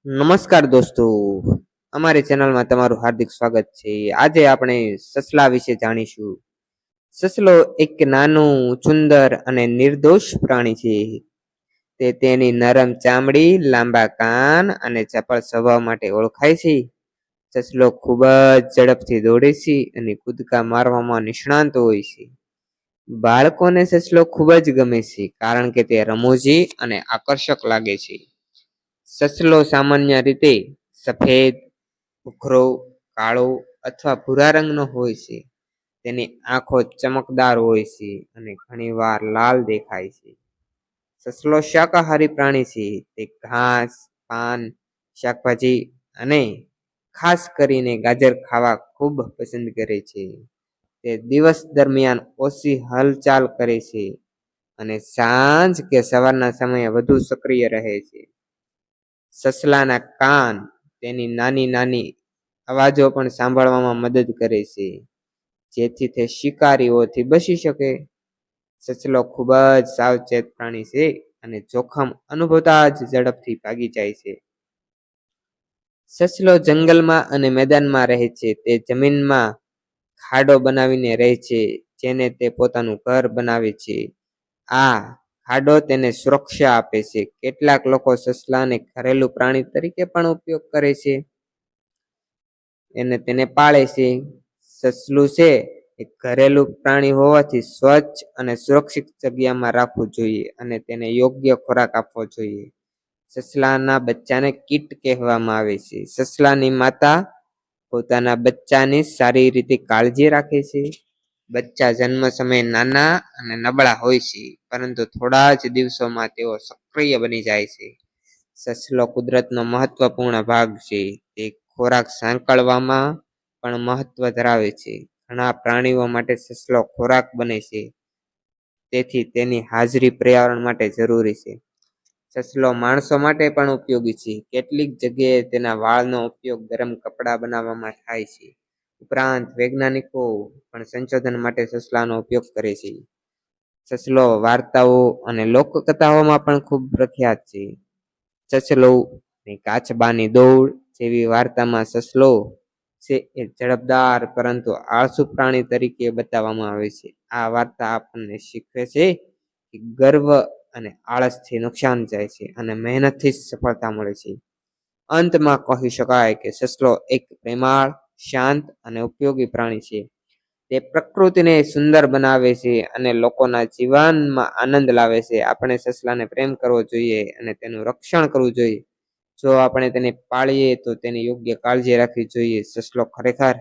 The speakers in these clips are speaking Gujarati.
નમસ્કાર દોસ્તો, અમારી ચેનલમાં તમારું હાર્દિક સ્વાગત છે. આજે આપણે સસલા વિશે જાણીશું. સસલો એક નાનું, સુંદર અને નિર્દોષ પ્રાણી છે. તે તેની નરમ ચામડી, લાંબા કાન અને ચપળ સ્વભાવ માટે ઓળખાય છે. સસલો ખૂબ જ ઝડપથી દોડે છે અને કૂદકા મારવામાં નિષ્ણાંત હોય છે. બાળકોને સસલો ખૂબ જ ગમે છે કારણ કે તે રમૂજી અને આકર્ષક લાગે છે. સસલો સામાન્ય રીતે સફેદ, ભૂખરો, કાળો અથવા ભૂરા રંગનો હોય છે. તેની આંખો ચમકદાર હોય છે અને ઘણીવાર લાલ દેખાય છે. સસલો શાકાહારી પ્રાણી છે. તે ઘાસ, પાન, શાકભાજી અને ખાસ કરીને ગાજર ખાવા ખૂબ પસંદ કરે છે. તે દિવસ દરમિયાન ઓછી હલચાલ કરે છે અને સાંજ કે સવારના સમયે વધુ સક્રિય રહે છે. સસલાના કાન તેની નાની નાની અવાજો પણ સાંભળવામાં મદદ કરે છે, જેથી તે શિકારીઓથી બચી શકે. સસલો ખૂબ જ સાવચેત પ્રાણી છે અને જોખમ અનુભવતા જ ઝડપથી ભાગી જાય છે. સસલો જંગલમાં અને મેદાનમાં રહે છે. તે જમીનમાં ખાડો બનાવીને રહે છે, જેને તે પોતાનું ઘર બનાવે છે. આ ખાડો તેને સુરક્ષા આપે છે. કેટલાક લોકો સસલાને ઘરેલું પ્રાણી તરીકે પણ ઉપયોગ કરે છે તેને પાળે છે. સસલું છે એ ઘરેલું પ્રાણી હોવાથી સ્વચ્છ અને સુરક્ષિત જગ્યામાં રાખવું જોઈએ અને તેને યોગ્ય ખોરાક આપવો જોઈએ. સસલાના બચ્ચાને કીટ કહેવામાં આવે છે. સસલાની માતા પોતાના બચ્ચાની સારી રીતે કાળજી રાખે છે. બચ્ચા જન્મ સમયે નાના અને નબળા હોય છે, પરંતુ થોડા જ દિવસોમાં તેઓ સક્રિય બની જાય છે. સસલો કુદરતનો મહત્વપૂર્ણ ભાગ છે. તે ખોરાક સાંકળવામાં પણ મહત્વ ધરાવે છે. ઘણા પ્રાણીઓ માટે સસલો ખોરાક બને છે, તેથી તેની હાજરી પર્યાવરણ માટે જરૂરી છે. સસલો માણસો માટે પણ ઉપયોગી છે. કેટલીક જગ્યાએ તેના વાળનો ઉપયોગ ગરમ કપડાં બનાવવામાં થાય છે. ઉપરાંત વૈજ્ઞાનિકો પણ સંશોધન માટે સસલાનો ઉપયોગ કરે છે. સસલો વાર્તાઓ અને લોકકથાઓમાં પણ ખૂબ પ્રખ્યાત છે. સસલો કાચબાની દોડ જેવી વાર્તામાં સસલો છે એ ઝડપદાર પરંતુ આળસુ પ્રાણી તરીકે બતાવવામાં આવે છે. આ વાર્તા આપણને શીખવે છે કે ગર્વ અને આળસથી નુકસાન જાય છે અને મહેનતથી જ સફળતા મળે છે. અંતમાં કહી શકાય કે સસલો એક પ્રેમાળ, શાંત અને ઉપયોગી પ્રાણી છે. તે પ્રકૃતિને સુંદર બનાવે છે અને લોકોના જીવનમાં આનંદ લાવે છે. આપણે સસલાને પ્રેમ કરવો જોઈએ અને તેનું રક્ષણ કરવું જોઈએ. જો આપણે તેને પાળીએ તો તેની યોગ્ય કાળજી રાખવી જોઈએ. સસલો ખરેખર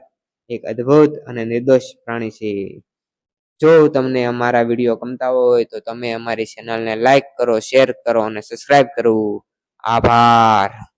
એક અદ્ભુત અને નિર્દોષ પ્રાણી છે. જો તમને અમારા વિડીયો ગમતા હોય તો તમે અમારી ચેનલને લાઈક કરો, શેર કરો અને સબસ્ક્રાઈબ કરો. આભાર.